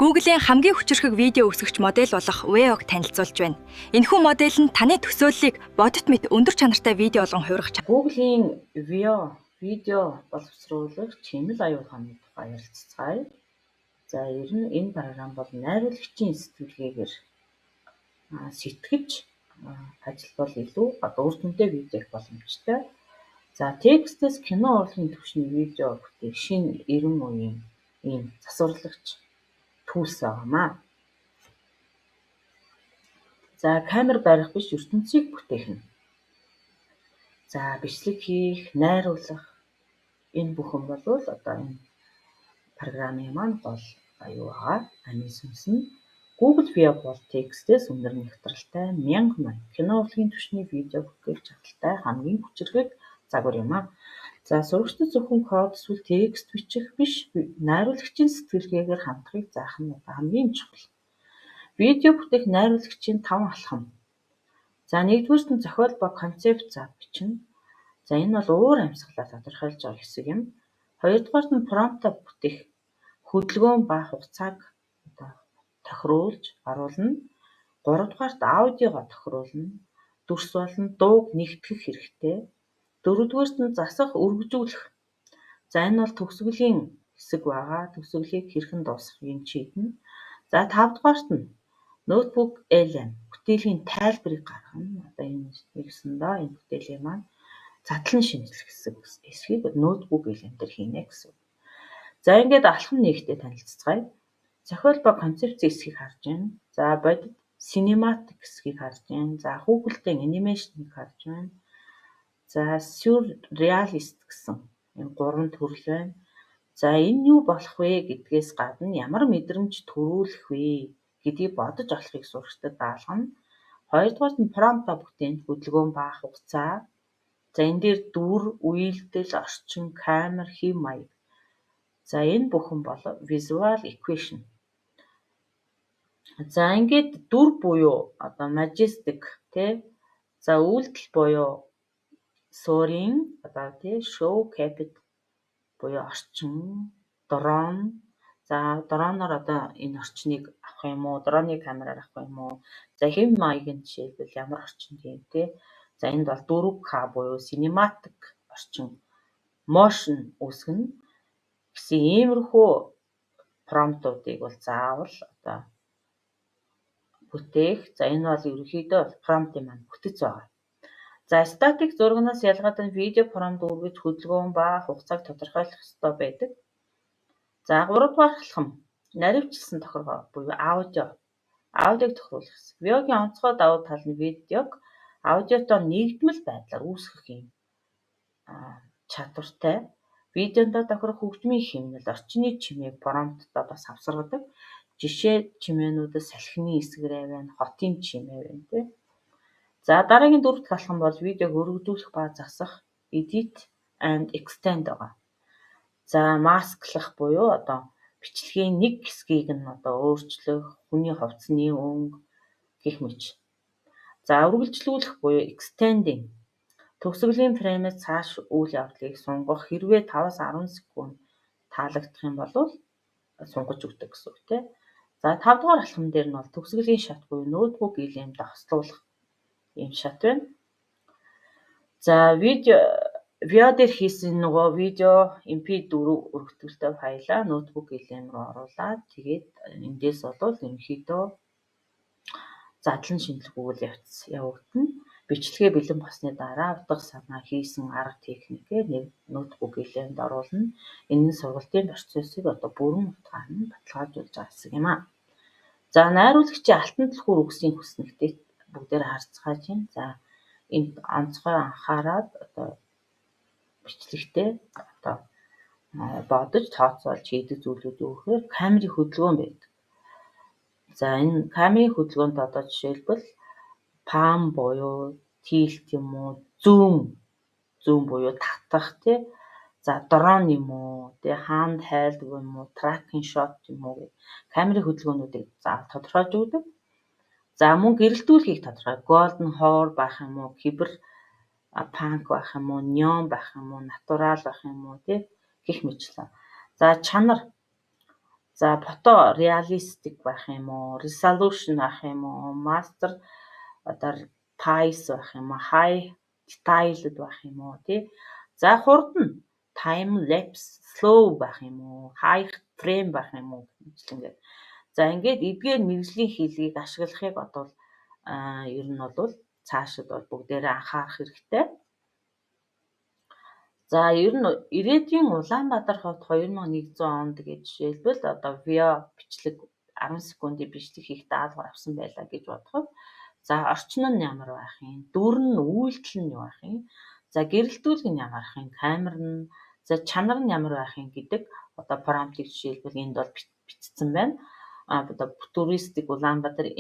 Google-ийн хамгийн хүчирхэг видео өсгөгч модель болох Weog танилцуулж байна. Энэхүү модель нь таны төсөөллийг бодит мэт өндөр чанартай видео болгон хувиргах чадвар. Google-ийн видео боловсруулагч хэмэл аюул хааны тухай ярилцгаая. За ер нь энэ програм бол найруулагчийн сэтгэлгээгээр сэтгэж ажиллавал илүү үр дүнтэй видео боломжтой. За текстээс кино урлагийн түвшний видео бүтээх шинэ 90 үеийн ийм засварлагч tools байгаамаа. За камер барих биш ертөнцийг бүтээх нь. За бичлэг хийх, найруулах энэ бүхэн бол одоо энэ програмын маань гол аюу байгаа. Аминсүнс нь Google View бол текстээс өндөр нэгтралтай 1000 кино урлагийн түвшний видео бүтээх чадaltaй хамгийн хүчирхэг загвар юм аа. За сурагчдад зөвхөн код эсвэл текст бичих биш, найруулагчийн сэтгэлгээгээр хандахыг заах нь хамгийн чухал. Видео бүтээх найруулагчийн 5 алхам. За нэгдүгээрт нь зохиол ба концепт зав бичнэ. За энэ бол уур амьсгалаа тодорхойлж байгаа хэсэг юм. Хоёрдугаарт нь промпт бүтээх хөдөлгөөн ба хугацааг тохируулж оруулна. Гуравдугаарт аудиогоо тохируулна. Дүрс болон дууг нэгтгэх хэрэгтэй. Дөрөвдүгээрт нь засах, өргөжүүлэх. За энэ бол төгсгөлийн хэсэг байгаа. Төгсгөлийг хэрхэн дуусгахыг шийднэ. За тавдугаарт нь ноутбук LM бүтээлийн тайлбарыг гаргана. Одоо энэ нэгсэн доо энэ бүтээлийн маань задлан шинжлэх хэсгийг ноутбук LM дээр хийнэ гэсэн. За ингээд алхам нэгтээ танилццгаая. Зохиол ба концепц хэсгийг харж байна. За бодит cinematic хэсгийг харж байна. За хүүхэлдэйн анимашныг харж байна. За surrealist гэсэн энэ 3 төрөл байна. За энэ юу болох вэ гэдгээс гадна ямар мэдрэмж төрүүлэх вэ гэдгийг бодож олохыг сурагчдад даалгана. Хоёрдугаарт нь промпт бүтээн хөдөлгөөн ба хугацаа. За энэ дээр дүр, үйлдэл, орчин, камер, хэв маяг. За энэ бүхэн бол visual equation. За ингээд дүр буюу одоо majestic тий. За үйлдэл буюу soaring одоо тий show capit буюу орчин, дрон. За дроноор одоо энэ орчныг авах юм уу? Дроны камераар авах юм уу? За хэв маягийн жишээлбэл ямар орчин тийм тий. За энд бол 4K буюу cinematic орчин motion үүсгэнэ гэсэн иймэрхүү промптуудыг бол заавал одоо бүтээх. За энэ бол ерөнхийдөө промптын маань бүтэц байгаа. За статик зурагнаас ялгаатай видео промпт үргэж хөдөлгөөн ба хугацааг тодорхойлох ёстой байдаг. За 3 дугаар алхам наривчлсан тохиргоо буюу аудиог тохируулах хэсэг. Виогийн онцгой давуу тал нь видеог аудиотоо нэгдмэл байдлаар үүсгэх юм чадвартай. Видеонд тохирох хөгжмийн хэмнэл, орчны чимээг промптод бас авсаргадаг. Жишээ чимээнүүдээс салхины эсгэрээ байна, хотын чимээ байна тий. За дараагийн 4 дахь алхам бол видеог өргөжүүлэх ба засах edit and extend байгаа. За масклах буюу одоо бичлэгийн нэг хэсгийг нь одоо өөрчлөх, хүний хувцсны өнгө гэх мэт. За үргэлжлүүлэх буюу extending төгсгөлийн фреймээс цааш үйл явдлыг сунгах хэрвээ 5-10 секунд таалагдах юм бол сунгаж өгдөг гэсэн үг тийм. За 5 дугаар алхам дээр нь бол төгсгөлийн шат буюу ноутбук илэмд хослуулах ийм шат байна. За видео дээр хийсэн нөгөө видео MP4 өргөтгөлтэй файлаа ноутбук илэм рүү оруулаад тэгээд эндээс бол ерөнхийдөө задлан шинжлэх үйл явц явагдана. Бичлэгээ бэлэн болсны дараа утга санаа хийсэн арга техникээр ноутбук илэмд оруулна. Энэ нь сургалтын процессыг одоо бүрэн утгаар нь баталгаажуулж байгаа гэсэн юм аа. За найруулагчийн алтан түлхүүр үгсийн хүснэгтээ бүгдээр харцгааж байна. За энд онцгой анхаарал одоо бичлэгтээ одоо бодож тооцоолж хийдэг зүйлүүд юу гэхээр камерын хөдөлгөөн байдаг. За энэ камерын хөдөлгөөнд одоо жишээлбэл palm буюу tilt юм уу, zoom буюу татах тий. За дрон юм уу, тий hand held юм уу, tracking shot юм уу гэх камерын хөдөлгөөнүүдийг заавал тодорхойлж өгдөг. За мөн гэрэлтүүлэхийг тодорхой golden hour байх юм уу, кибер панк байх юм уу, neon байх юм уу, натурал байх юм уу тий гэх мэтлээ. За чанар. За фото реалистик байх юм уу, resolution байх юм уу, master одоо piece байх юм уу, high detailed байх юм уу тий. За хурд нь time lapse slow байх юм уу, high frame байх юм уу гэжлэнгээд. За ингээд эдгээр мэргэжлийн хэлийг ашиглахыг одоо ер нь бол цаашид бол бүгдээрээ анхаарах хэрэгтэй. За ер нь ирээдүйн Улаанбаатар хот 2100 онд гэж жишээлбэл одоо видео бичлэг 10 секундын бичлэг хийх даалгавар авсан байлаа гэж бодоход за орчин нь ямар байх юм, дүр нь үйлдэл нь юу байх юм, за гэрэлтүүлэг нь ямар байх юм, камер нь, за чанар нь ямар байх юм гэдэг одоо промптыг жишээлбэл энд бол бичсэн байна. Одоо туристик Улаанбаатар